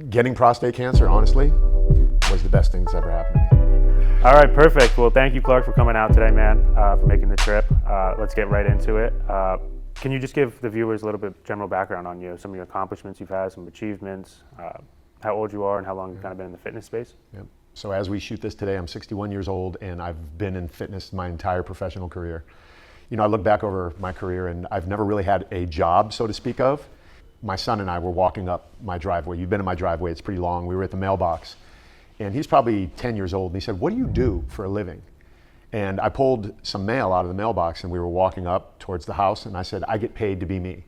Getting prostate cancer, honestly, was the best thing that's ever happened to me. All right, perfect. Well, thank you, Clark, for coming out today, man, for making the trip. Let's get right into it. Can you just give the viewers a little bit general background on you, some of your accomplishments you've had, some achievements, how old you are, and how long you've kind of been in the fitness space? Yep. So as we shoot this today, I'm 61 years old, and I've been in fitness my entire professional career. You know, I look back over my career, and I've never really had a job, so to speak of. My son and I were walking up my driveway. You've been in my driveway, it's pretty long. We were at the mailbox, and he's probably 10 years old, and he said, "What do you do for a living?" And I pulled some mail out of the mailbox, and we were walking up towards the house, and I said, "I get paid to be me."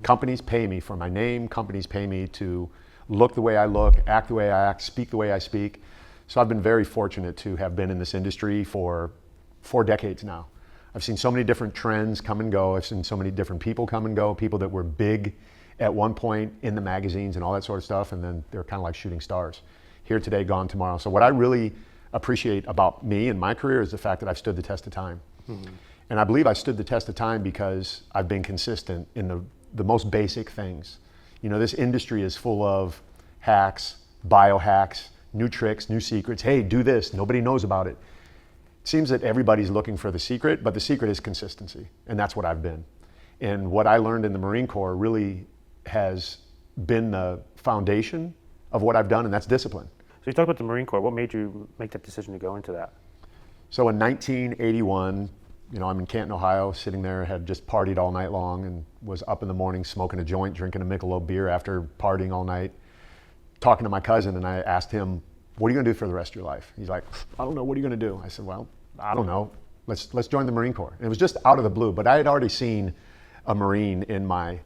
Companies pay me for my name. Companies pay me to look the way I look, act the way I act, speak the way I speak. So I've been very fortunate to have been in this industry for 4 decades now. I've seen so many different trends come and go. I've seen so many different people come and go, people that were big at one point in the magazines and all that sort of stuff, and then they're kind of like shooting stars. Here today, gone tomorrow. So what I really appreciate about me and my career is the fact that I've stood the test of time. And I believe I stood the test of time because I've been consistent in the most basic things. You know, this industry is full of hacks, biohacks, new tricks, new secrets. Hey, do this, nobody knows about it. It seems that everybody's looking for the secret, but the secret is consistency, and that's what I've been. And what I learned in the Marine Corps really has been the foundation of what I've done, and that's discipline. So you talked about the Marine Corps. What made you make that decision to go into that? So in 1981, you know, I'm in Canton, Ohio, sitting there, had just partied all night long and was up in the morning smoking a joint, drinking a Michelob beer after partying all night, talking to my cousin, and I asked him, "What are you gonna do for the rest of your life?" He's like, "I don't know, what are you gonna do?" I said, "Well, I don't know, let's join the Marine Corps." And it was just out of the blue, but I had already seen a Marine in my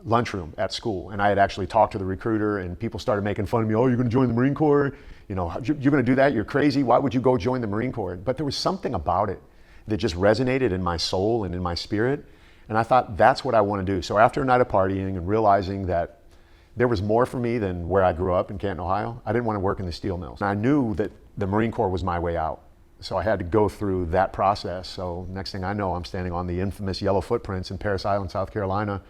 lunchroom at school, and I had actually talked to the recruiter, and people started making fun of me. "Oh, you're gonna join the Marine Corps? You know, you're gonna do that? You're crazy. Why would you go join the Marine Corps?" But there was something about it that just resonated in my soul and in my spirit, and I thought, that's what I want to do. So after a night of partying and realizing that there was more for me than where I grew up in Canton, Ohio, I didn't want to work in the steel mills. And I knew that the Marine Corps was my way out. So I had to go through that process. So next thing I know, I'm standing on the infamous yellow footprints in Parris Island, South Carolina.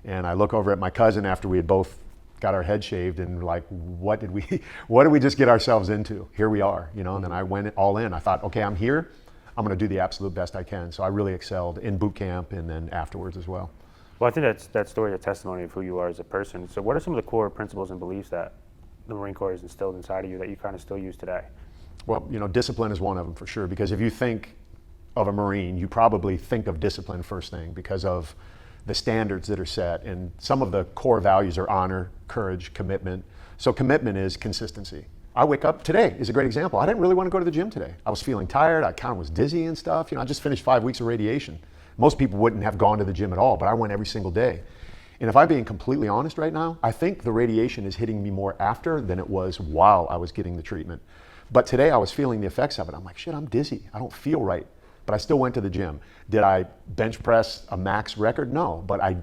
And I look over at my cousin after we had both got our head shaved, and like, what did we just get ourselves into? Here we are, you know. And then I went all in. I thought, okay, I'm here. I'm going to do the absolute best I can. So I really excelled in boot camp and then afterwards as well. Well, I think that story is a testimony of who you are as a person. So what are some of the core principles and beliefs that the Marine Corps has instilled inside of you that you kind of still use today? Well, you know, discipline is one of them for sure, because if you think of a Marine, you probably think of discipline first thing because of the standards that are set. And some of the core values are honor, courage, commitment. So commitment is consistency. I wake up, today is a great example. I didn't really want to go to the gym today. I was feeling tired, I kind of was dizzy and stuff. You know, I just finished 5 weeks of radiation. Most people wouldn't have gone to the gym at all, but I went every single day. And if I'm being completely honest right now, I think the radiation is hitting me more after than it was while I was getting the treatment. But today I was feeling the effects of it. I'm like, shit, I'm dizzy. I don't feel right. But I still went to the gym. Did I bench press a max record? No, but I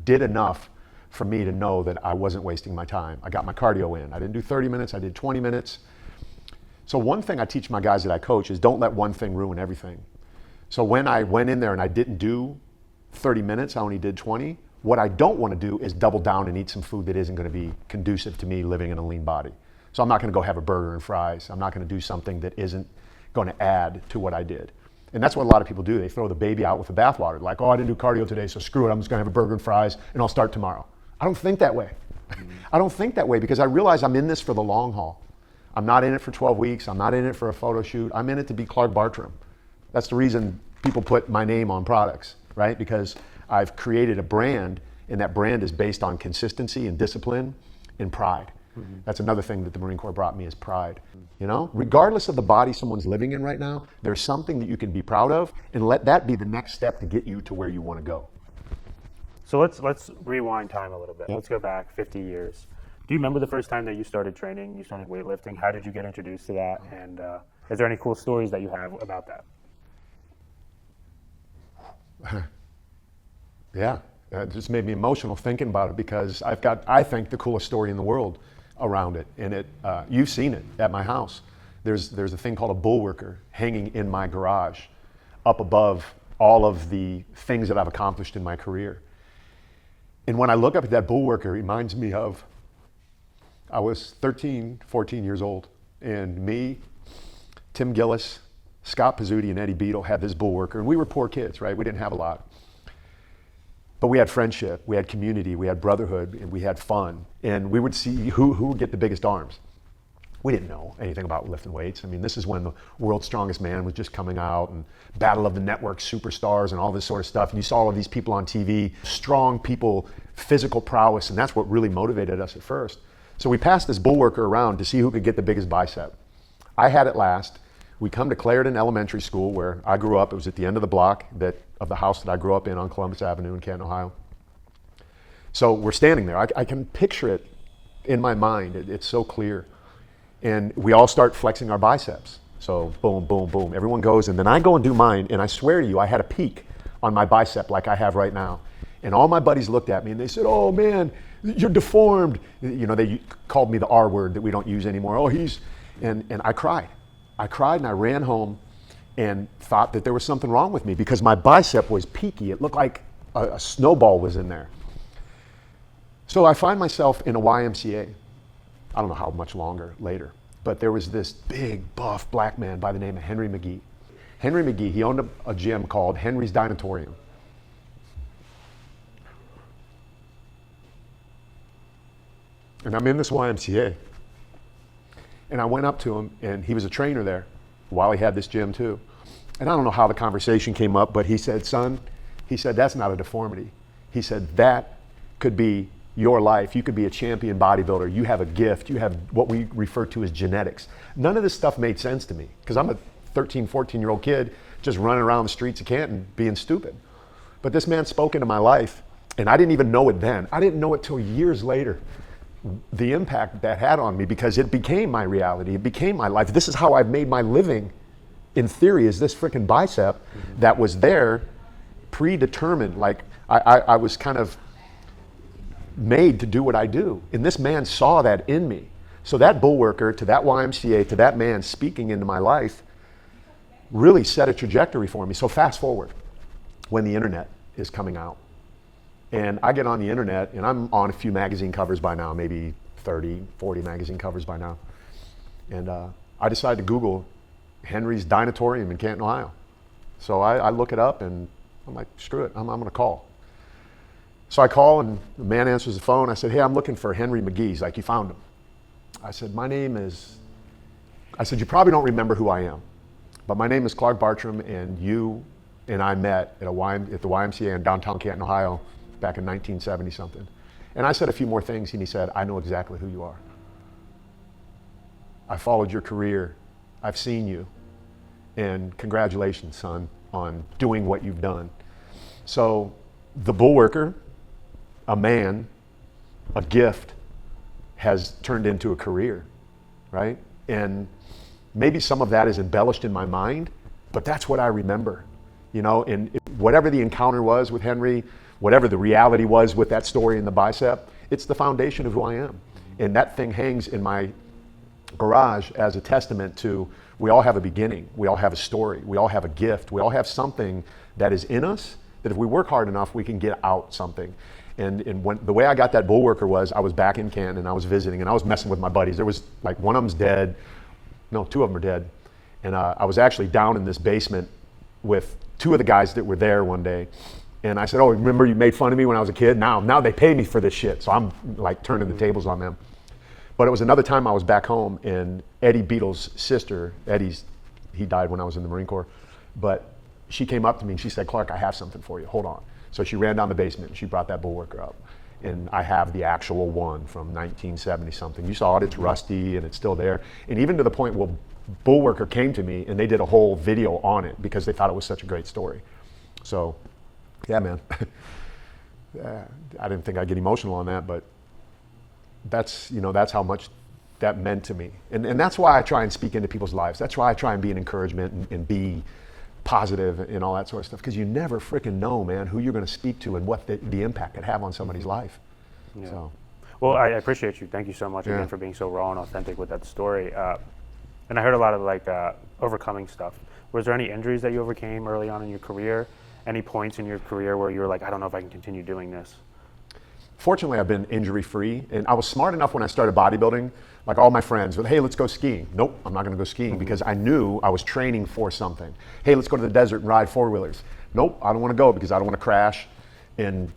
did enough for me to know that I wasn't wasting my time. I got my cardio in. I didn't do 30 minutes, I did 20 minutes. So one thing I teach my guys that I coach is don't let one thing ruin everything. So when I went in there and I didn't do 30 minutes, I only did 20, what I don't want to do is double down and eat some food that isn't going to be conducive to me living in a lean body. So I'm not going to go have a burger and fries. I'm not going to do something that isn't going to add to what I did. And that's what a lot of people do. They throw the baby out with the bathwater. Like, oh, I didn't do cardio today, so screw it. I'm just going to have a burger and fries, and I'll start tomorrow. I don't think that way. I don't think that way because I realize I'm in this for the long haul. I'm not in it for 12 weeks. I'm not in it for a photo shoot. I'm in it to be Clark Bartram. That's the reason people put my name on products, right? Because I've created a brand, and that brand is based on consistency and discipline and pride. That's another thing that the Marine Corps brought me is pride. You know, regardless of the body someone's living in right now, there's something that you can be proud of, and let that be the next step to get you to where you want to go. So let's rewind time a little bit. Yep. Let's go back 50 years. Do you remember the first time that you started training, you started weightlifting? How did you get introduced to that? And is there any cool stories that you have about that? Yeah, it just made me emotional thinking about it because I've got, I think, the coolest story in the world around it. And it, you've seen it at my house. There's a thing called a bullworker hanging in my garage up above all of the things that I've accomplished in my career. And when I look up at that bullworker, it reminds me of I was 13, 14 years old, and me, Tim Gillis, Scott Pizzuti, and Eddie Beadle had this bull worker, and we were poor kids, right? We didn't have a lot. But we had friendship, we had community, we had brotherhood, and we had fun. And we would see who would get the biggest arms. We didn't know anything about lifting weights. I mean, this is when the World's Strongest Man was just coming out, and Battle of the Network superstars and all this sort of stuff. And you saw all of these people on TV, strong people, physical prowess, and that's what really motivated us at first. So we passed this bull worker around to see who could get the biggest bicep. I had it last. We come to Clarendon Elementary School, where I grew up. It was at the end of the block of the house that I grew up in on Columbus Avenue in Canton, Ohio. So we're standing there. I can picture it in my mind. It's so clear. And we all start flexing our biceps. So boom, boom, boom. Everyone goes, and then I go and do mine, and I swear to you, I had a peak on my bicep like I have right now. And all my buddies looked at me, and they said, "Oh man, you're deformed." You know, they called me the R word that we don't use anymore. Oh, and I cried. I cried, and I ran home and thought that there was something wrong with me because my bicep was peaky. It looked like a snowball was in there. So I find myself in a YMCA. I don't know how much longer later, but there was this big, buff black man by the name of Henry McGee. Henry McGee, he owned a gym called Henry's Dinatorium. And I'm in this YMCA. And I went up to him, and he was a trainer there while he had this gym too. And I don't know how the conversation came up, but he said, "Son," he said, "that's not a deformity." He said, "That could be your life. You could be a champion bodybuilder. You have a gift. You have what we refer to as genetics." None of this stuff made sense to me because I'm a 13, 14-year-old kid just running around the streets of Canton being stupid. But this man spoke into my life, and I didn't even know it then. I didn't know it till years later, the impact that had on me, because it became my reality. It became my life. This is how I've made my living, in theory, is this freaking bicep that was there, predetermined. Like I was kind of made to do what I do. And this man saw that in me. So that bull worker, to that YMCA, to that man speaking into my life, really set a trajectory for me. So fast forward, when the internet is coming out. And I get on the internet, and I'm on a few magazine covers by now, maybe 30, 40 magazine covers by now. And I decided to Google Henry's Dinatorium in Canton, Ohio. So I look it up, and I'm like, screw it, I'm gonna call. So I call, and the man answers the phone. I said, "Hey, I'm looking for Henry McGee." He's like, "You found him." I said, "My name is," I said, "You probably don't remember who I am, but my name is Clark Bartram, and you and I met at the YMCA in downtown Canton, Ohio, back in 1970 something. And I said a few more things, and he said, "I know exactly who you are. I followed your career. I've seen you. And congratulations, son, on doing what you've done." So the bull worker, a man, a gift, has turned into a career, right? And maybe some of that is embellished in my mind, but that's what I remember, you know. And whatever the encounter was with Henry, whatever the reality was with that story in the bicep, it's the foundation of who I am. And that thing hangs in my garage as a testament to, we all have a beginning, we all have a story, we all have a gift, we all have something that is in us that if we work hard enough, we can get out something. And when the way I got that bull worker was, I was back in Canton and I was visiting, and I was messing with my buddies. There was like, one of them's dead, no, two of them are dead. And I was actually down in this basement with two of the guys that were there one day. And I said, "Oh, remember you made fun of me when I was a kid? Now they pay me for this shit." So I'm like turning the tables on them. But it was another time I was back home, and Eddie Beadle's sister, he died when I was in the Marine Corps, but she came up to me and she said, "Clark, I have something for you, hold on." So she ran down the basement and she brought that bull worker up. And I have the actual one from 1970 something. You saw it, it's rusty and it's still there. And even to the point where bull worker came to me and they did a whole video on it because they thought it was such a great story. So yeah, man. I didn't think I'd get emotional on that, but that's how much that meant to me. And that's why I try and speak into people's lives. That's why I try and be an encouragement and be positive and all that sort of stuff, because you never freaking know, man, who you're going to speak to and what the impact could have on somebody's life. Yeah. So, well, I appreciate you. Thank you so much again for being so raw and authentic with that story. And I heard a lot of overcoming stuff. Was there any injuries that you overcame early on in your career? Any points in your career where you were like, I don't know if I can continue doing this? fortunately I've been injury free, and I was smart enough when I started bodybuilding, like all my friends would, hey, let's go skiing. Nope, I'm not gonna go skiing because I knew I was training for something. Hey, let's go to the desert and ride four-wheelers. Nope, I don't wanna go because I don't wanna crash and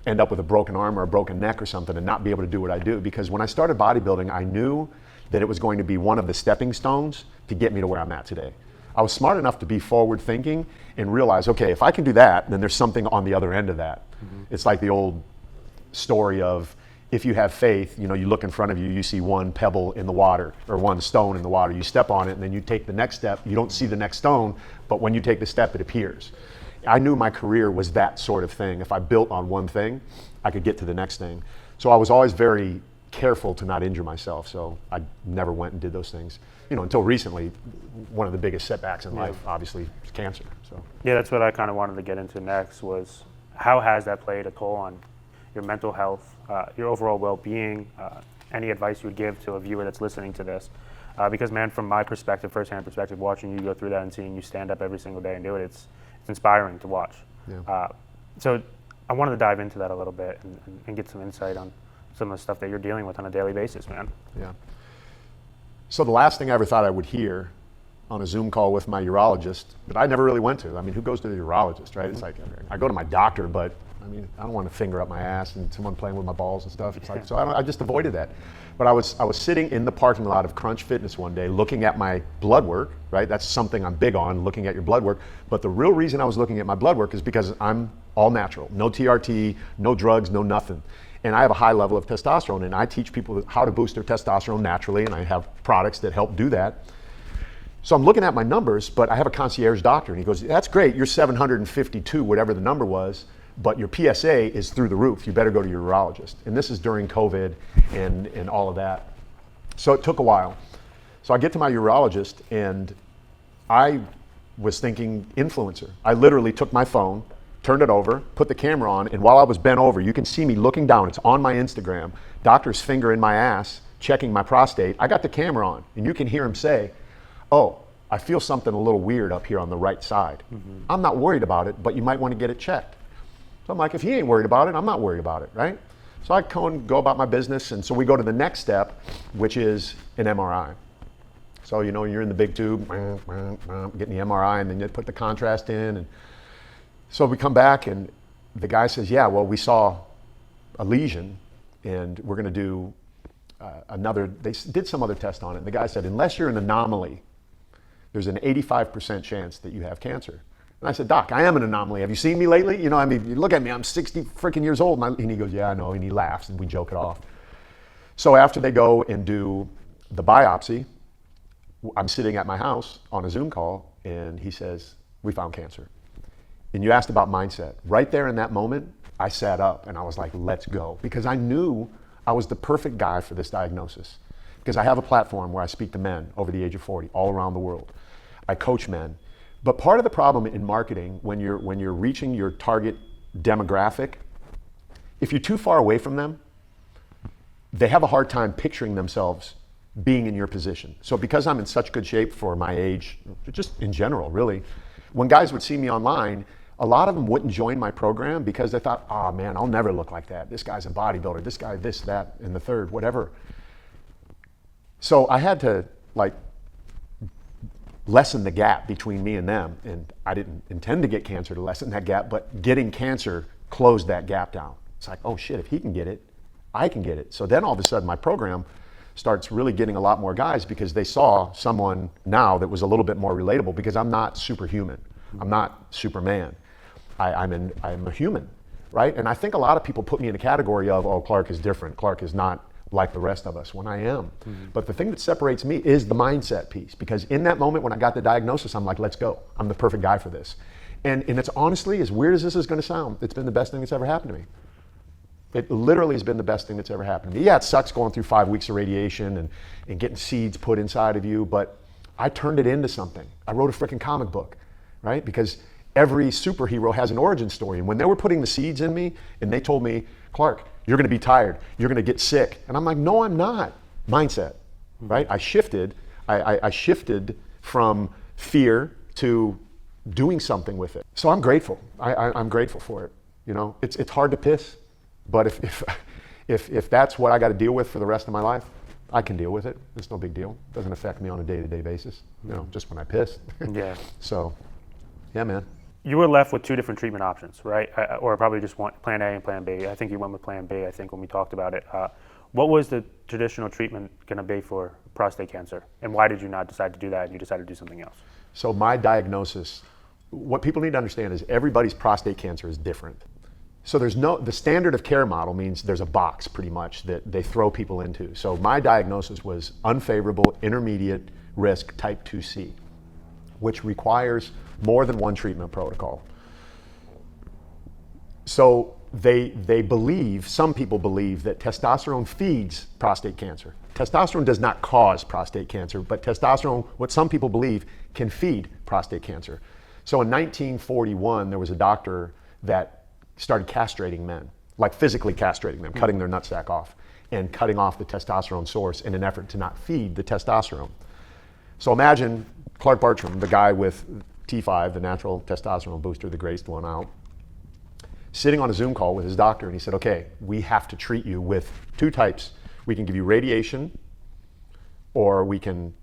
end up with a broken arm or a broken neck or something and not be able to do what I do. Because when I started bodybuilding, I knew that it was going to be one of the stepping stones to get me to where I'm at today. I was smart enough to be forward thinking and realize, okay, if I can do that, then there's something on the other end of that. It's like the old story of, if you have faith, you look in front of you, you see one pebble in the water or one stone in the water. You step on it and then you take the next step. You don't see the next stone, but when you take the step, it appears. I knew my career was that sort of thing. If I built on one thing, I could get to the next thing. So I was always very careful to not injure myself. So I never went and did those things. Until recently, one of the biggest setbacks in life, obviously, is cancer. So yeah, that's what I kind of wanted to get into next, was how has that played a toll on your mental health, your overall well-being, any advice you would give to a viewer that's listening to this? Because man, from my perspective, firsthand perspective, watching you go through that and seeing you stand up every single day and do it, it's inspiring to watch. Yeah. So I wanted to dive into that a little bit and get some insight on some of the stuff that you're dealing with on a daily basis, man. Yeah. So the last thing I ever thought I would hear on a Zoom call with my urologist, but I never really went to. I mean, who goes to the urologist, right? It's like, I go to my doctor, but I mean, I don't want to finger up my ass and someone playing with my balls and stuff. It's like, so I just avoided that. But I was sitting in the parking lot of Crunch Fitness one day looking at my blood work, right? That's something I'm big on, looking at your blood work. But the real reason I was looking at my blood work is because I'm all natural. No TRT, no drugs, no nothing. And I have a high level of testosterone, and I teach people how to boost their testosterone naturally, and I have products that help do that. So I'm looking at my numbers, but I have a concierge doctor, and he goes, that's great, you're 752, whatever the number was, but your PSA is through the roof. You better go to your urologist. And this is during COVID and all of that. So it took a while. So I get to my urologist, and I was thinking influencer. I literally took my phone, turned it over, put the camera on, and while I was bent over, you can see me looking down. It's on my Instagram. Doctor's finger in my ass, checking my prostate. I got the camera on, and you can hear him say, oh, I feel something a little weird up here on the right side. I'm not worried about it, but you might want to get it checked. So I'm like, if he ain't worried about it, I'm not worried about it, right? So I go about my business, and so we go to the next step, which is an MRI. So you're in the big tube, getting the MRI, and then you put the contrast in, and so we come back, and the guy says, yeah, well, we saw a lesion, and we're going to do they did some other test on it. And the guy said, unless you're an anomaly, there's an 85% chance that you have cancer. And I said, Doc, I am an anomaly. Have you seen me lately? You look at me, I'm 60 freaking years old. And he goes, yeah, I know. And he laughs, and we joke it off. So after they go and do the biopsy, I'm sitting at my house on a Zoom call, and he says, we found cancer. And you asked about mindset. Right there in that moment, I sat up and I was like, let's go. Because I knew I was the perfect guy for this diagnosis. Because I have a platform where I speak to men over the age of 40 all around the world. I coach men. But part of the problem in marketing, when you're reaching your target demographic, if you're too far away from them, they have a hard time picturing themselves being in your position. So because I'm in such good shape for my age, just in general, really, when guys would see me online, a lot of them wouldn't join my program because they thought, oh man, I'll never look like that. This guy's a bodybuilder, this guy, this, that, and the third, whatever. So I had to lessen the gap between me and them. And I didn't intend to get cancer to lessen that gap, but getting cancer closed that gap down. It's like, oh shit, if he can get it, I can get it. So then all of a sudden my program starts really getting a lot more guys because they saw someone now that was a little bit more relatable, because I'm not superhuman. I'm not Superman. I'm a human, right? And I think a lot of people put me in a category of, oh, Clark is different. Clark is not like the rest of us, when I am. But the thing that separates me is the mindset piece, because in that moment when I got the diagnosis, I'm like, let's go. I'm the perfect guy for this. And it's honestly, as weird as this is gonna sound, it's been the best thing that's ever happened to me. It literally has been the best thing that's ever happened to me. Yeah, it sucks going through 5 weeks of radiation and getting seeds put inside of you, but I turned it into something. I wrote a freaking comic book, right? Because every superhero has an origin story. And when they were putting the seeds in me and they told me, Clark, you're gonna be tired, you're gonna get sick. And I'm like, no, I'm not. Mindset, right? I shifted from fear to doing something with it. So I'm grateful. I'm grateful for it. It's hard to piss, but If that's what I got to deal with for the rest of my life, I can deal with it. It's no big deal. It doesn't affect me on a day-to-day basis, just when I piss. Yeah. So, yeah, man. You were left with two different treatment options, right? Or probably just one, plan A and plan B. I think you went with plan B, I think, when we talked about it. What was the traditional treatment going to be for prostate cancer? And why did you not decide to do that and you decided to do something else? So my diagnosis, what people need to understand is everybody's prostate cancer is different. So the standard of care model means there's a box pretty much that they throw people into. So my diagnosis was unfavorable intermediate risk type 2C, which requires more than one treatment protocol. So they believe, some people believe, that testosterone feeds prostate cancer. Testosterone does not cause prostate cancer, but testosterone, what some people believe, can feed prostate cancer. So in 1941, there was a doctor that started castrating men, like physically castrating them, cutting their nutsack off and cutting off the testosterone source in an effort to not feed the testosterone. So imagine Clark Bartram, the guy with T5, the natural testosterone booster, the greatest one out, sitting on a Zoom call with his doctor, and he said, okay, we have to treat you with two types. We can give you radiation, or we can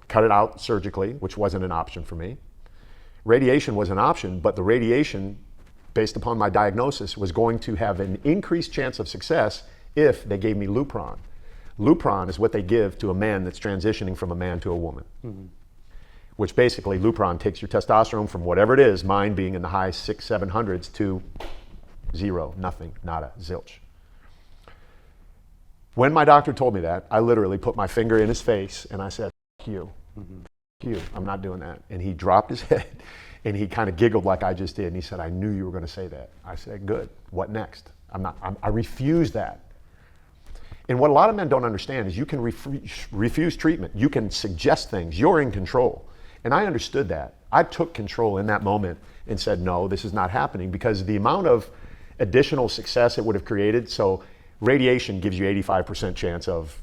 cut it out surgically, which wasn't an option for me. Radiation was an option, but the radiation, based upon my diagnosis, was going to have an increased chance of success if they gave me Lupron. Lupron is what they give to a man that's transitioning from a man to a woman. Which basically, Lupron takes your testosterone from whatever it is, mine being in the high 600-700s, to zero, nothing, nada, zilch. When my doctor told me that, I literally put my finger in his face and I said, "F you, F you, I'm not doing that." And he dropped his head and he kind of giggled like I just did. And he said, "I knew you were going to say that." I said, "Good, what next?" I refuse that. And what a lot of men don't understand is you can refuse treatment. You can suggest things. You're in control. And I understood that. I took control in that moment and said, no, this is not happening, because the amount of additional success it would have created. So radiation gives you 85% chance of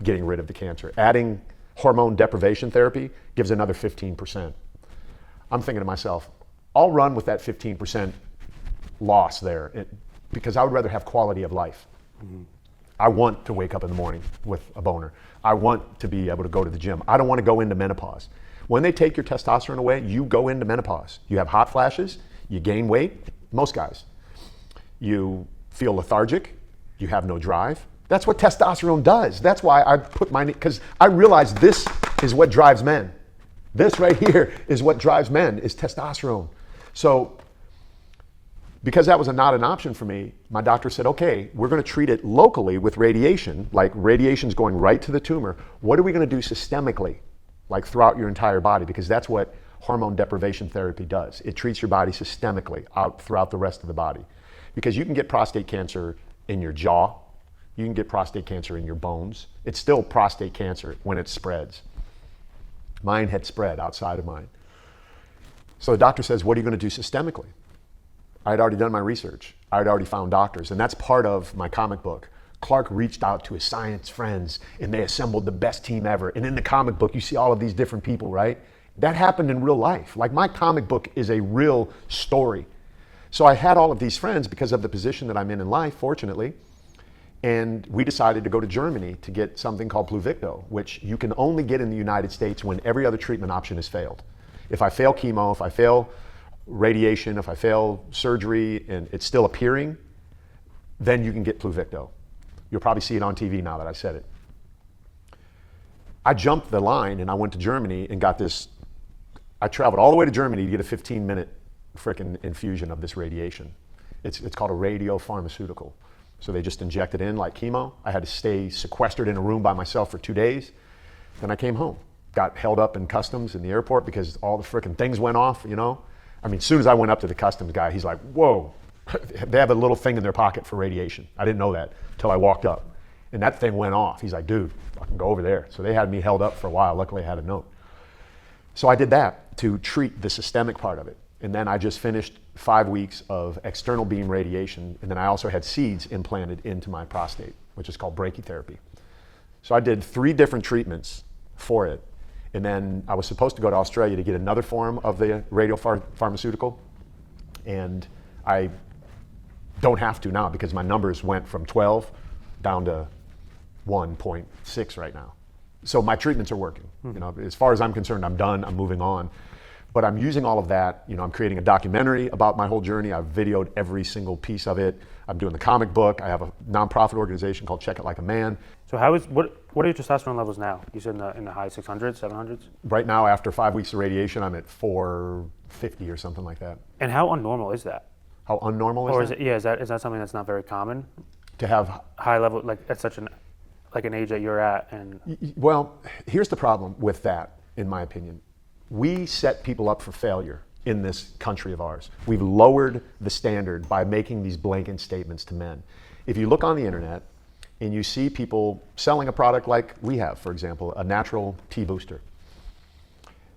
getting rid of the cancer. Adding hormone deprivation therapy gives another 15%. I'm thinking to myself, I'll run with that 15% loss there because I would rather have quality of life. I want to wake up in the morning with a boner. I want to be able to go to the gym. I don't want to go into menopause. When they take your testosterone away, you go into menopause. You have hot flashes, you gain weight, most guys. You feel lethargic, you have no drive. That's what testosterone does. That's why I put because I realized this is what drives men. This right here is what drives men, is testosterone. So, because that was not an option for me, my doctor said, okay, we're going to treat it locally with radiation, like radiation's going right to the tumor. What are we going to do systemically, like throughout your entire body? Because that's what hormone deprivation therapy does. It treats your body systemically out throughout the rest of the body. Because you can get prostate cancer in your jaw, you can get prostate cancer in your bones. It's still prostate cancer when it spreads. Mine had spread outside of mine. So the doctor says, what are you going to do systemically? I had already done my research. I had already found doctors, and that's part of my comic book. Clark reached out to his science friends, and they assembled the best team ever. And in the comic book, you see all of these different people, right? That happened in real life. Like, my comic book is a real story. So I had all of these friends because of the position that I'm in life, fortunately. And we decided to go to Germany to get something called Pluvicto, which you can only get in the United States when every other treatment option has failed. If I fail chemo, if I fail radiation, if I fail surgery and it's still appearing, then you can get Pluvicto. You'll probably see it on TV now that I said it. I jumped the line and I went to Germany and got this. I traveled all the way to Germany to get a 15-minute frickin' infusion of this radiation. It's called a radiopharmaceutical. So they just inject it in like chemo. I had to stay sequestered in a room by myself for 2 days. Then I came home. Got held up in customs in the airport because all the frickin' things went off, you know? I mean, as soon as I went up to the customs guy, he's like, whoa, they have a little thing in their pocket for radiation. I didn't know that until I walked up. And that thing went off. He's like, dude, I can go over there. So they had me held up for a while. Luckily, I had a note. So I did that to treat the systemic part of it. And then I just finished 5 weeks of external beam radiation. And then I also had seeds implanted into my prostate, which is called brachytherapy. So I did 3 different treatments for it. And then I was supposed to go to Australia to get another form of the radiopharmaceutical. And I don't have to now because my numbers went from 12 down to 1.6 right now. So my treatments are working. You know, as far as I'm concerned, I'm done, I'm moving on. But I'm using all of that, you know, I'm creating a documentary about my whole journey. I've videoed every single piece of it. I'm doing the comic book. I have a nonprofit organization called Check It Like a Man. So what are your testosterone levels now? You said in the high 600s, 700s? Right now, after 5 weeks of radiation, I'm at 450 or something like that. And how unnormal is that? How unnormal Or is is that? it, yeah, is that something that's not very common? To have, High level, like at such an age that you're at, and well, here's the problem with that, in my opinion. We set people up for failure in this country of ours. We've lowered the standard by making these blanket statements to men. If you look on the internet and you see people selling a product like we have, for example, a natural T booster,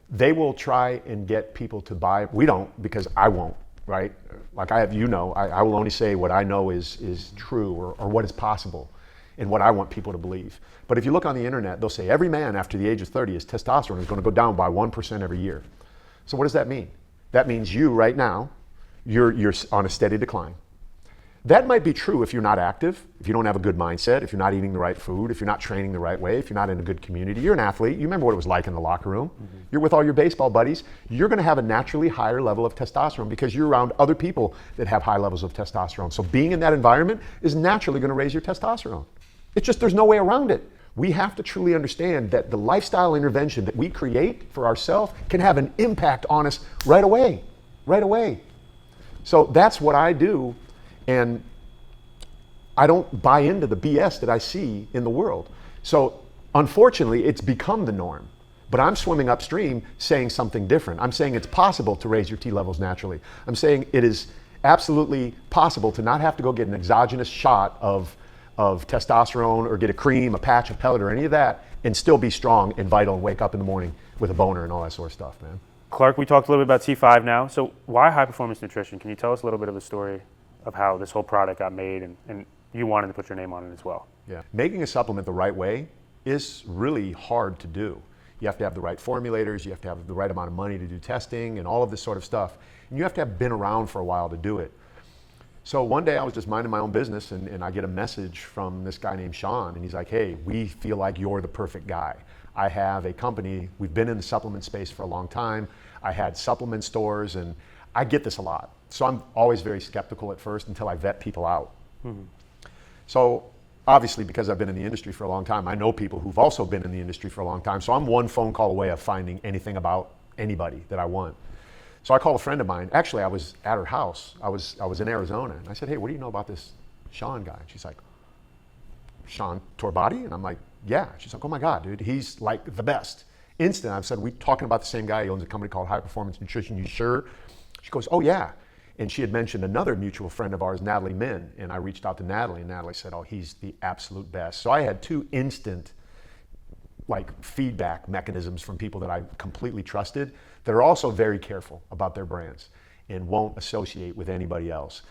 they will try and get people to buy. We don't, because I won't, right? Like I have, you know, I will only say what I know is true or what is possible and what I want people to believe. But if you look on the internet, they'll say every man after the age of 30, his testosterone is going to go down by 1% every year. So what does that mean? That means you right now, you're on a steady decline. That might be true if you're not active, if you don't have a good mindset, if you're not eating the right food, if you're not training the right way, if you're not in a good community. You're an athlete. You remember what it was like in the locker room. You're with all your baseball buddies. You're going to have a naturally higher level of testosterone because you're around other people that have high levels of testosterone. So being in that environment is naturally going to raise your testosterone. It's just there's no way around it. We have to truly understand that the lifestyle intervention that we create for ourselves can have an impact on us right away, right away. So that's what I do. And I don't buy into the BS that I see in the world. So unfortunately, it's become the norm. But I'm swimming upstream saying something different. I'm saying it's possible to raise your T levels naturally. I'm saying it is absolutely possible to not have to go get an exogenous shot of testosterone or get a cream, a patch, a pellet, or any of that, and still be strong and vital and wake up in the morning with a boner and all that sort of stuff, man. Clark, we talked a little bit about T5 now. So why high performance nutrition? Can you tell us a little bit of the story of how this whole product got made and you wanted to put your name on it as well? Yeah. Making a supplement the right way is really hard to do. You have to have the right formulators, you have to have the right amount of money to do testing and all of this sort of stuff. And you have to have been around for a while to do it. So one day I was just minding my own business and I get a message from this guy named Sean, and he's like, hey, we feel like you're the perfect guy. I have a company, we've been in the supplement space for a long time. I had supplement stores, and I get this a lot. So I'm always very skeptical at first until I vet people out. So obviously, because I've been in the industry for a long time, I know people who've also been in the industry for a long time. So I'm one phone call away of finding anything about anybody that I want. So I called a friend of mine. Actually, I was at her house. I was in Arizona, and I said, hey, what do you know about this Sean guy? And she's like, Sean Torbati? And I'm like, yeah. She's like, oh my God, dude, he's like the best. Instant, I've said, we talking about the same guy. He owns a company called High Performance Nutrition. You sure? She goes, oh yeah. And she had mentioned another mutual friend of ours, Natalie Min, and I reached out to Natalie, and Natalie said, oh, he's the absolute best. So I had two instant feedback mechanisms from people that I completely trusted that are also very careful about their brands and won't associate with anybody else.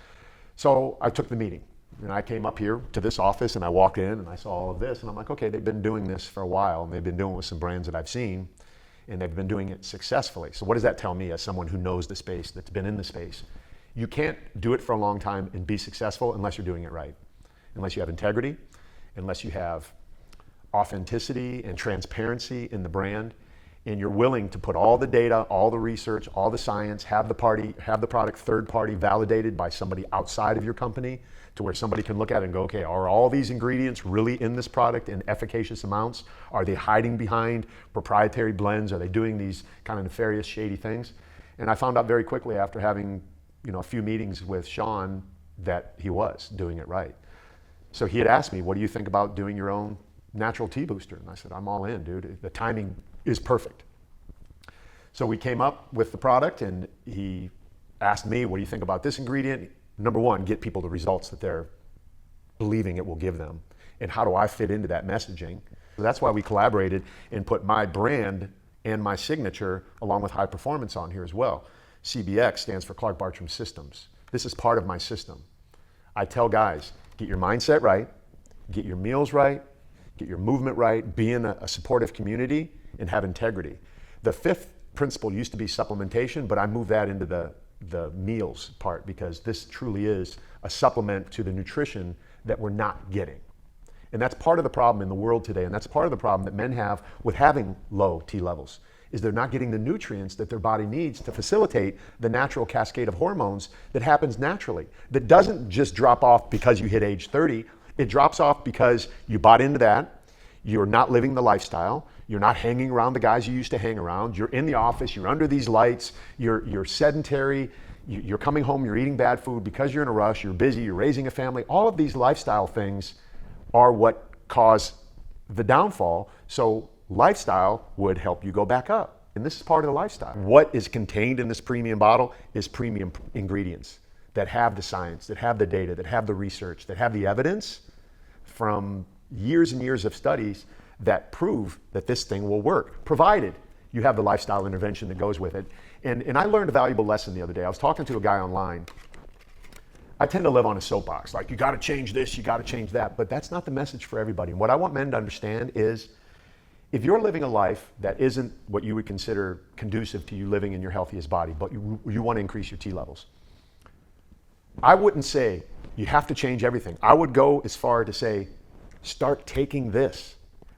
So I took the meeting, and I came up here to this office, and I walked in and I saw all of this, and I'm like, okay, they've been doing this for a while, and they've been doing it with some brands that I've seen, and they've been doing it successfully. So what does that tell me as someone who knows the space, that's been in the space? You can't do it for a long time and be successful unless you're doing it right, unless you have integrity, unless you have authenticity and transparency in the brand, and you're willing to put all the data, all the research, all the science, have the product third party validated by somebody outside of your company to where somebody can look at it and go, okay, are all these ingredients really in this product in efficacious amounts? Are they hiding behind proprietary blends? Are they doing these kind of nefarious, shady things? And I found out very quickly after having a few meetings with Sean that he was doing it right. So he had asked me, what do you think about doing your own natural T booster? And I said, I'm all in, dude. The timing is perfect. So we came up with the product, and he asked me, what do you think about this ingredient? Number one, get people the results that they're believing it will give them. And how do I fit into that messaging? So that's why we collaborated and put my brand and my signature along with high performance on here as well. CBX stands for Clark Bartram Systems. This is part of my system. I tell guys, get your mindset right, get your meals right, get your movement right, be in a supportive community, and have integrity. The fifth principle used to be supplementation, but I moved that into the meals part because this truly is a supplement to the nutrition that we're not getting. And that's part of the problem in the world today, and that's part of the problem that men have with having low T levels, is they're not getting the nutrients that their body needs to facilitate the natural cascade of hormones that happens naturally, that doesn't just drop off because you hit age 30. It drops off because you bought into that, you're not living the lifestyle, you're not hanging around the guys you used to hang around, you're in the office, you're under these lights, you're sedentary, you're coming home, you're eating bad food because you're in a rush, you're busy, you're raising a family. All of these lifestyle things are what cause the downfall. So lifestyle would help you go back up. And this is part of the lifestyle. What is contained in this premium bottle is premium ingredients that have the science, that have the data, that have the research, that have the evidence from years and years of studies that prove that this thing will work, provided you have the lifestyle intervention that goes with it. And I learned a valuable lesson the other day. I was talking to a guy online. I tend to live on a soapbox, like you got to change this, you got to change that, but that's not the message for everybody. And what I want men to understand is, if you're living a life that isn't what you would consider conducive to you living in your healthiest body, but you want to increase your T levels, I wouldn't say you have to change everything. I would go as far to say, start taking this.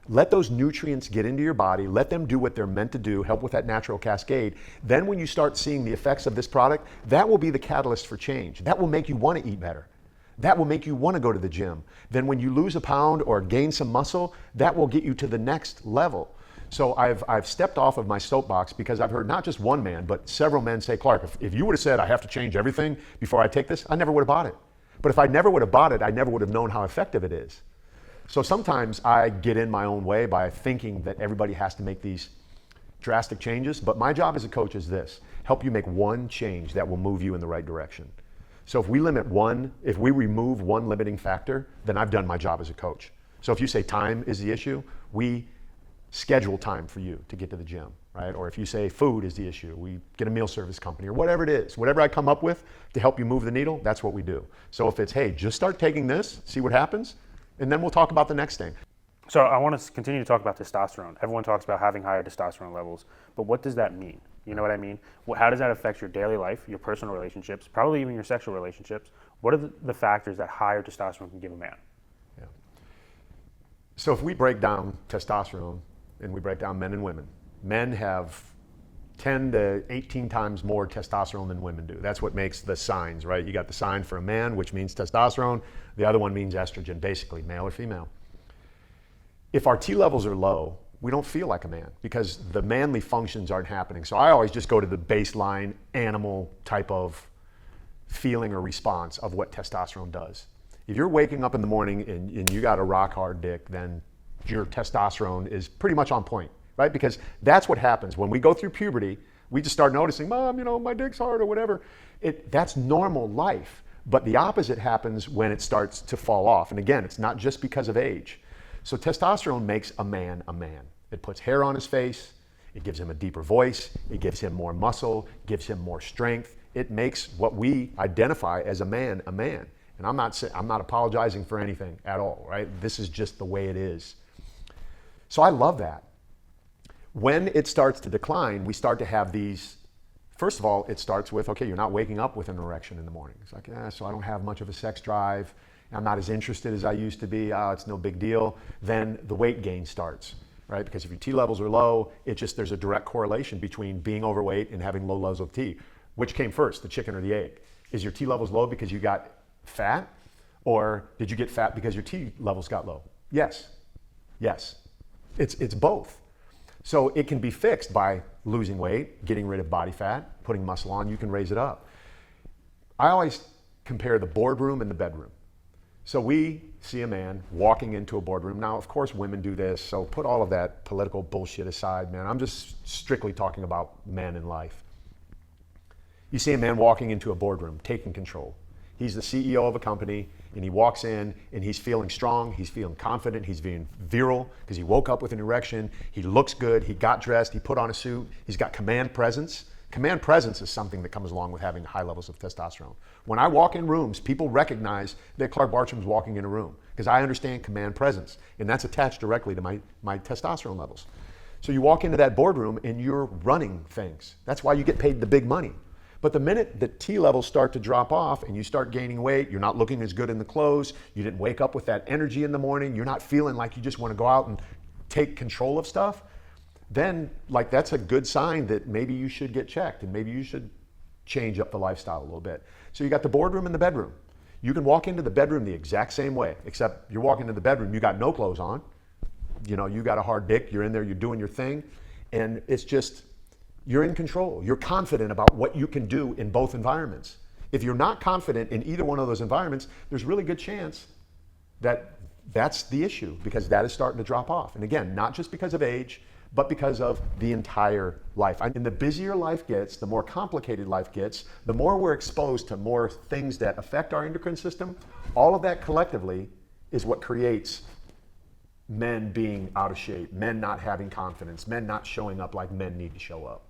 Let those nutrients get into your body, let them do what they're meant to do, help with that natural cascade. Then when you start seeing the effects of this product, that will be the catalyst for change. That will make you want to eat better. That will make you want to go to the gym. Then when you lose a pound or gain some muscle, that will get you to the next level. So I've stepped off of my soapbox because I've heard not just one man, but several men say, Clark, if you would have said I have to change everything before I take this, I never would have bought it. But if I never would have bought it, I never would have known how effective it is. So sometimes I get in my own way by thinking that everybody has to make these drastic changes, but my job as a coach is this: help you make one change that will move you in the right direction. So if we remove one limiting factor, then I've done my job as a coach. So if you say time is the issue, we schedule time for you to get to the gym, right? Or if you say food is the issue, we get a meal service company, or whatever it is. Whatever I come up with to help you move the needle, that's what we do. So if it's, hey, just start taking this, see what happens, and then we'll talk about the next thing. So I want to continue to talk about testosterone. Everyone talks about having higher testosterone levels, but what does that mean? You know what I mean? How does that affect your daily life, your personal relationships, probably even your sexual relationships? What are the factors that higher testosterone can give a man? Yeah. So if we break down testosterone and we break down men and women, men have 10 to 18 times more testosterone than women do. That's what makes the signs, right? You got the sign for a man, which means testosterone. The other one means estrogen, basically, male or female. If our T levels are low, we don't feel like a man because the manly functions aren't happening. So I always just go to the baseline animal type of feeling or response of what testosterone does. If you're waking up in the morning and you got a rock hard dick, then your testosterone is pretty much on point, right? Because that's what happens when we go through puberty. We just start noticing, Mom, my dick's hard or whatever. That's normal life. But the opposite happens when it starts to fall off. And again, it's not just because of age. So testosterone makes a man a man. It puts hair on his face. It gives him a deeper voice. It gives him more muscle, gives him more strength. It makes what we identify as a man a man. And I'm not apologizing for anything at all, right? This is just the way it is. So I love that. When it starts to decline, we start to have these. First of all, it starts with, okay, you're not waking up with an erection in the morning. It's like, so I don't have much of a sex drive. I'm not as interested as I used to be. It's no big deal. Then the weight gain starts, right? Because if your T levels are low, there's a direct correlation between being overweight and having low levels of T. Which came first, the chicken or the egg? Is your T levels low because you got fat? Or did you get fat because your T levels got low? Yes. It's both. So it can be fixed by losing weight, getting rid of body fat, putting muscle on. You can raise it up. I always compare the boardroom and the bedroom. So we see a man walking into a boardroom. Now, of course, women do this, so put all of that political bullshit aside, man. I'm just strictly talking about men in life. You see a man walking into a boardroom, taking control. He's the CEO of a company, and he walks in, and he's feeling strong, he's feeling confident, he's being virile, because he woke up with an erection, he looks good, he got dressed, he put on a suit, he's got command presence. Command presence is something that comes along with having high levels of testosterone. When I walk in rooms, people recognize that Clark Bartram's walking in a room, because I understand command presence, and that's attached directly to my testosterone levels. So you walk into that boardroom, and you're running things. That's why you get paid the big money. But the minute the T levels start to drop off and you start gaining weight, you're not looking as good in the clothes, you didn't wake up with that energy in the morning, you're not feeling like you just want to go out and take control of stuff, then like that's a good sign that maybe you should get checked and maybe you should change up the lifestyle a little bit. So you got the boardroom and the bedroom. You can walk into the bedroom the exact same way, except you're walking into the bedroom, you got no clothes on, you know, you got a hard dick, you're in there, you're doing your thing, and it's just, you're in control. You're confident about what you can do in both environments. If you're not confident in either one of those environments, there's really good chance that that's the issue, because that is starting to drop off. And again, not just because of age, but because of the entire life. And the busier life gets, the more complicated life gets, the more we're exposed to more things that affect our endocrine system. All of that collectively is what creates men being out of shape, men not having confidence, men not showing up like men need to show up.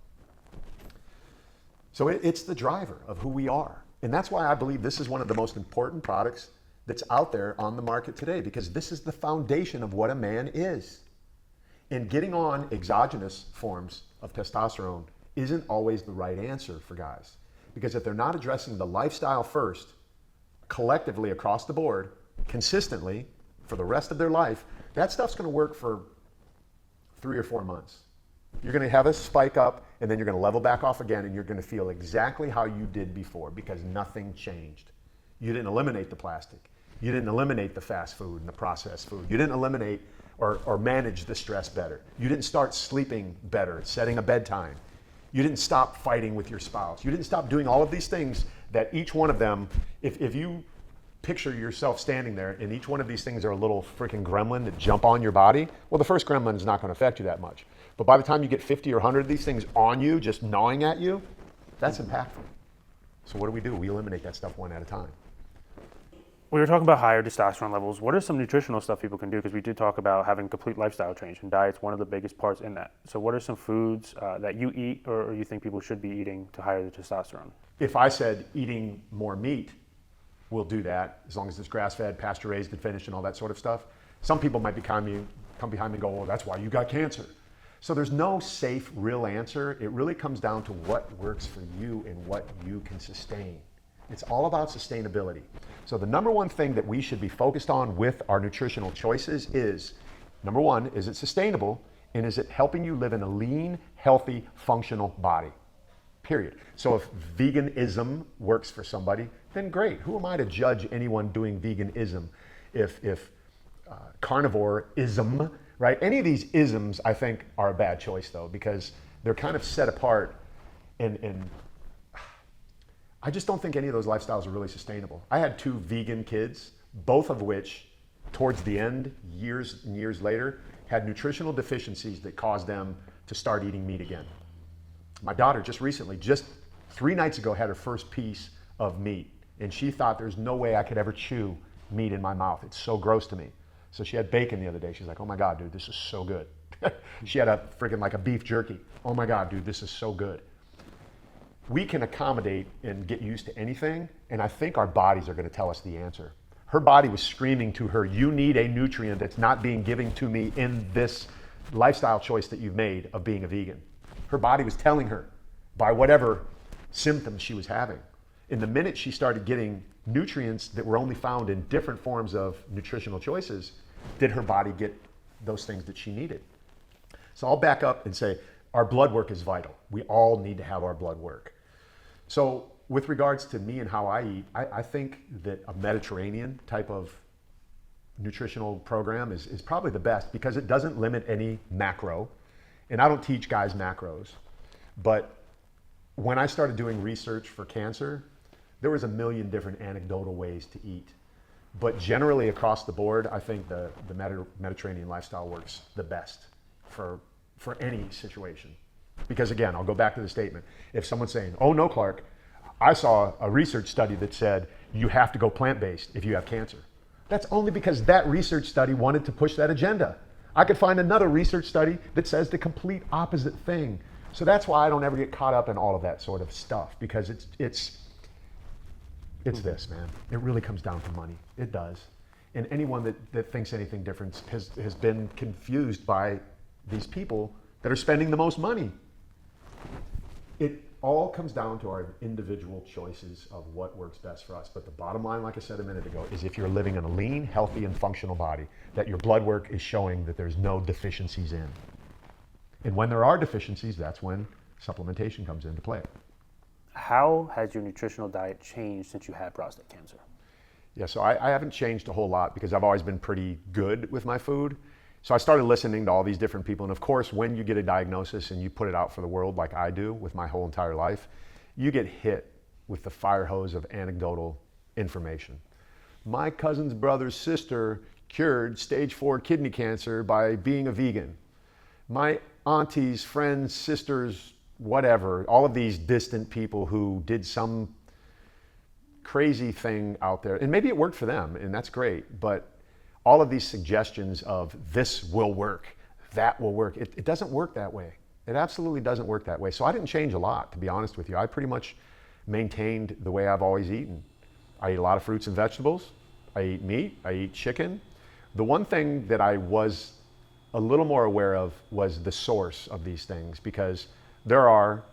So it's the driver of who we are. And that's why I believe this is one of the most important products that's out there on the market today, because this is the foundation of what a man is. And getting on exogenous forms of testosterone isn't always the right answer for guys. Because if they're not addressing the lifestyle first, collectively across the board, consistently, for the rest of their life, that stuff's gonna work for 3 or 4 months. You're gonna have a spike up, and then you're gonna level back off again, and you're gonna feel exactly how you did before, because nothing changed. You didn't eliminate the plastic. You didn't eliminate the fast food and the processed food. You didn't eliminate or manage the stress better. You didn't start sleeping better, setting a bedtime. You didn't stop fighting with your spouse. You didn't stop doing all of these things that each one of them, if you picture yourself standing there and each one of these things are a little freaking gremlin that jump on your body, well, the first gremlin is not gonna affect you that much. But by the time you get 50 or 100 of these things on you, just gnawing at you, that's impactful. So what do? We eliminate that stuff one at a time. We were talking about higher testosterone levels. What are some nutritional stuff people can do? Because we did talk about having complete lifestyle change, and diet's one of the biggest parts in that. So what are some foods that you eat or you think people should be eating to higher the testosterone? If I said eating more meat will do that, as long as it's grass-fed, pasture-raised and finished and all that sort of stuff, some people might come behind me and go, well, that's why you got cancer. So there's no safe, real answer. It really comes down to what works for you and what you can sustain. It's all about sustainability. So the number one thing that we should be focused on with our nutritional choices is, number one, is it sustainable, and is it helping you live in a lean, healthy, functional body? Period. So if veganism works for somebody, then great. Who am I to judge anyone doing veganism? If carnivore-ism, right? Any of these isms, I think, are a bad choice, though, because they're kind of set apart, and I just don't think any of those lifestyles are really sustainable. I had 2 vegan kids, both of which, towards the end, years and years later, had nutritional deficiencies that caused them to start eating meat again. My daughter just recently, just 3 nights ago, had her first piece of meat, and she thought there's no way I could ever chew meat in my mouth. It's so gross to me. So she had bacon the other day. She's like, oh my God, dude, this is so good. She had a freaking like a beef jerky. Oh my God, dude, this is so good. We can accommodate and get used to anything, and I think our bodies are gonna tell us the answer. Her body was screaming to her, you need a nutrient that's not being given to me in this lifestyle choice that you've made of being a vegan. Her body was telling her by whatever symptoms she was having. And the minute she started getting nutrients that were only found in different forms of nutritional choices, did her body get those things that she needed. So I'll back up and say, our blood work is vital. We all need to have our blood work. So with regards to me and how I eat, I think that a Mediterranean type of nutritional program is probably the best, because it doesn't limit any macro. And I don't teach guys macros, but when I started doing research for cancer, there was a million different anecdotal ways to eat. But generally across the board, I think the Mediterranean lifestyle works the best for any situation. Because again, I'll go back to the statement. If someone's saying, oh no, Clark, I saw a research study that said you have to go plant-based if you have cancer. That's only because that research study wanted to push that agenda. I could find another research study that says the complete opposite thing. So that's why I don't ever get caught up in all of that sort of stuff, because it's this, man. It really comes down to money. It does. And anyone that thinks anything different has been confused by these people that are spending the most money. all comes down to our individual choices of what works best for us. But the bottom line, like I said a minute ago, is if you're living in a lean, healthy, and functional body, that your blood work is showing that there's no deficiencies in. And when there are deficiencies, that's when supplementation comes into play. How has your nutritional diet changed since you had prostate cancer? Yeah, so I haven't changed a whole lot because I've always been pretty good with my food. So I started listening to all these different people. And of course, when you get a diagnosis and you put it out for the world like I do with my whole entire life, you get hit with the fire hose of anecdotal information. My cousin's brother's sister cured stage 4 kidney cancer by being a vegan. My auntie's friends, sisters, whatever, all of these distant people who did some crazy thing out there. And maybe it worked for them, and that's great. But all of these suggestions of this will work, that will work, it doesn't work that way. It absolutely doesn't work that way. So I didn't change a lot, to be honest with you. I pretty much maintained the way I've always eaten. I eat a lot of fruits and vegetables. I eat meat. I eat chicken. The one thing that I was a little more aware of was the source of these things, because there are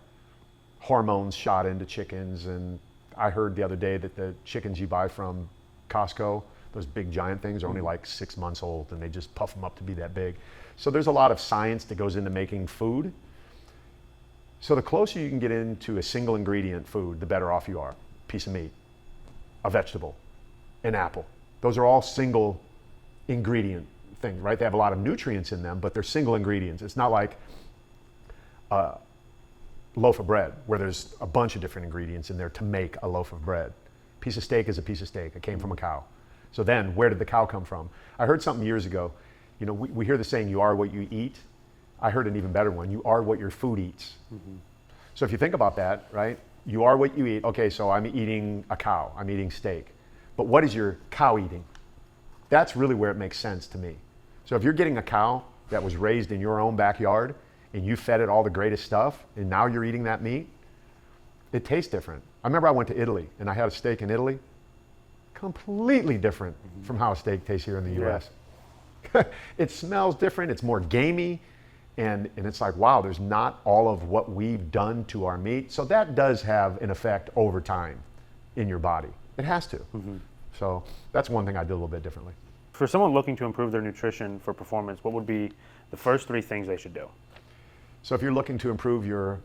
hormones shot into chickens. And I heard the other day that the chickens you buy from Costco, those big giant things, are only like 6 months old, and they just puff them up to be that big. So there's a lot of science that goes into making food. So the closer you can get into a single ingredient food, the better off you are. Piece of meat, a vegetable, an apple. Those are all single ingredient things, right? They have a lot of nutrients in them, but they're single ingredients. It's not like a loaf of bread where there's a bunch of different ingredients in there to make a loaf of bread. Piece of steak is a piece of steak. It came from a cow. So then, where did the cow come from? I heard something years ago. You know, we hear the saying, you are what you eat. I heard an even better one. You are what your food eats. Mm-hmm. So if you think about that, right? You are what you eat. Okay, so I'm eating a cow. I'm eating steak. But what is your cow eating? That's really where it makes sense to me. So if you're getting a cow that was raised in your own backyard and you fed it all the greatest stuff, and now you're eating that meat, it tastes different. I remember I went to Italy and I had a steak in Italy. Completely different from how a steak tastes here in the US. It smells different, it's more gamey, and it's like, wow, there's not all of what we've done to our meat. So that does have an effect over time in your body. It has to. Mm-hmm. So that's one thing I do a little bit differently. For someone looking to improve their nutrition for performance, what would be the first 3 things they should do? So if you're looking to improve your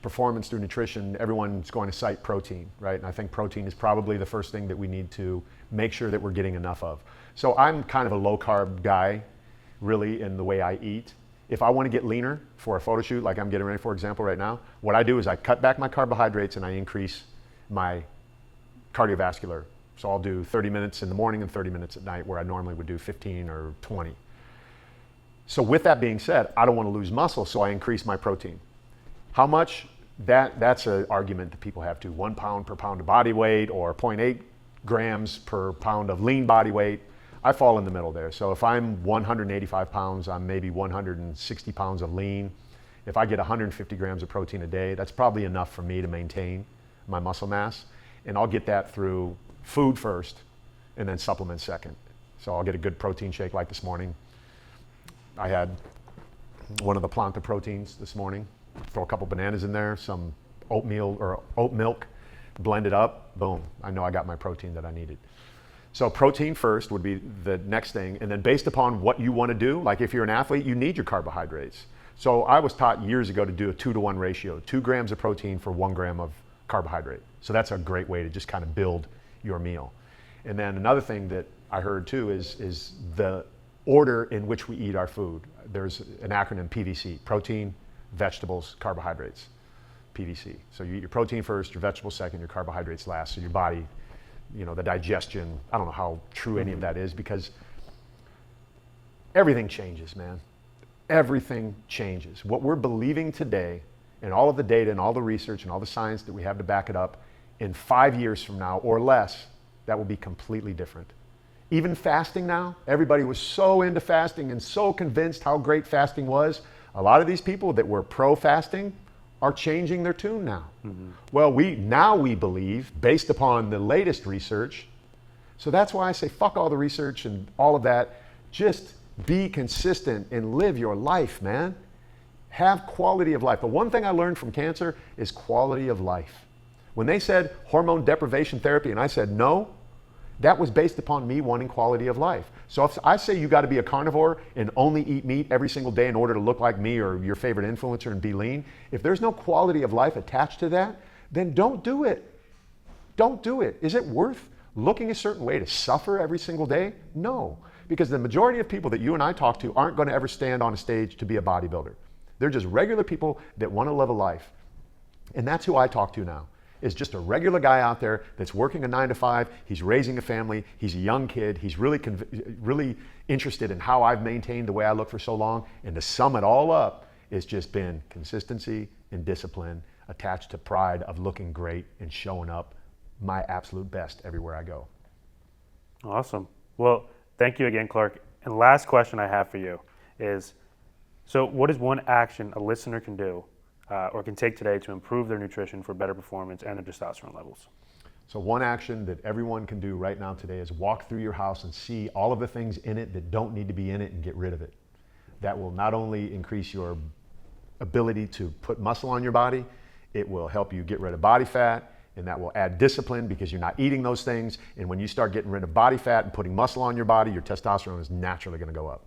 performance through nutrition, everyone's going to cite protein, right? And I think protein is probably the first thing that we need to make sure that we're getting enough of. So I'm kind of a low carb guy, really, in the way I eat. If I want to get leaner for a photo shoot, like I'm getting ready for example right now, what I do is I cut back my carbohydrates and I increase my cardiovascular. So I'll do 30 minutes in the morning and 30 minutes at night, where I normally would do 15 or 20. So with that being said, I don't want to lose muscle, so I increase my protein. How much? That's an argument that people have too. 1 pound per pound of body weight, or 0.8 grams per pound of lean body weight. I fall in the middle there. So if I'm 185 pounds, I'm maybe 160 pounds of lean. If I get 150 grams of protein a day, that's probably enough for me to maintain my muscle mass. And I'll get that through food first and then supplements second. So I'll get a good protein shake like this morning. I had one of the Planta proteins this morning. Throw a couple bananas in there, some oatmeal or oat milk, blend it up, boom. I know I got my protein that I needed. So protein first would be the next thing. And then based upon what you want to do, like if you're an athlete, you need your carbohydrates. So I was taught years ago to do a 2-to-1 ratio, 2 grams of protein for 1 gram of carbohydrate. So that's a great way to just kind of build your meal. And then another thing that I heard too is the order in which we eat our food. There's an acronym, PVC, protein, vegetables, carbohydrates, PVC. So you eat your protein first, your vegetables second, your carbohydrates last. So your body, you know, the digestion, I don't know how true any of that is, because everything changes, man. Everything changes. What we're believing today, and all of the data and all the research and all the science that we have to back it up, in 5 years from now or less, that will be completely different. Even fasting now, everybody was so into fasting and so convinced how great fasting was. A lot of these people that were pro-fasting are changing their tune now. Mm-hmm. Well, we believe, based upon the latest research, so that's why I say fuck all the research and all of that. Just be consistent and live your life, man. Have quality of life. The one thing I learned from cancer is quality of life. When they said hormone deprivation therapy and I said no, that was based upon me wanting quality of life. So if I say you got to be a carnivore and only eat meat every single day in order to look like me or your favorite influencer and be lean, if there's no quality of life attached to that, then don't do it. Don't do it. Is it worth looking a certain way to suffer every single day? No, because the majority of people that you and I talk to aren't going to ever stand on a stage to be a bodybuilder. They're just regular people that want to live a life. And that's who I talk to now, is just a regular guy out there that's working a 9 to 5. He's raising a family. He's a young kid. He's really interested in how I've maintained the way I look for so long. And to sum it all up, it's just been consistency and discipline attached to pride of looking great and showing up my absolute best everywhere I go. Awesome. Well, thank you again, Clark. And last question I have for you is, so what is one action a listener can do or can take today to improve their nutrition for better performance and their testosterone levels? So one action that everyone can do right now today is walk through your house and see all of the things in it that don't need to be in it and get rid of it. That will not only increase your ability to put muscle on your body, it will help you get rid of body fat, and that will add discipline because you're not eating those things. And when you start getting rid of body fat and putting muscle on your body, your testosterone is naturally going to go up.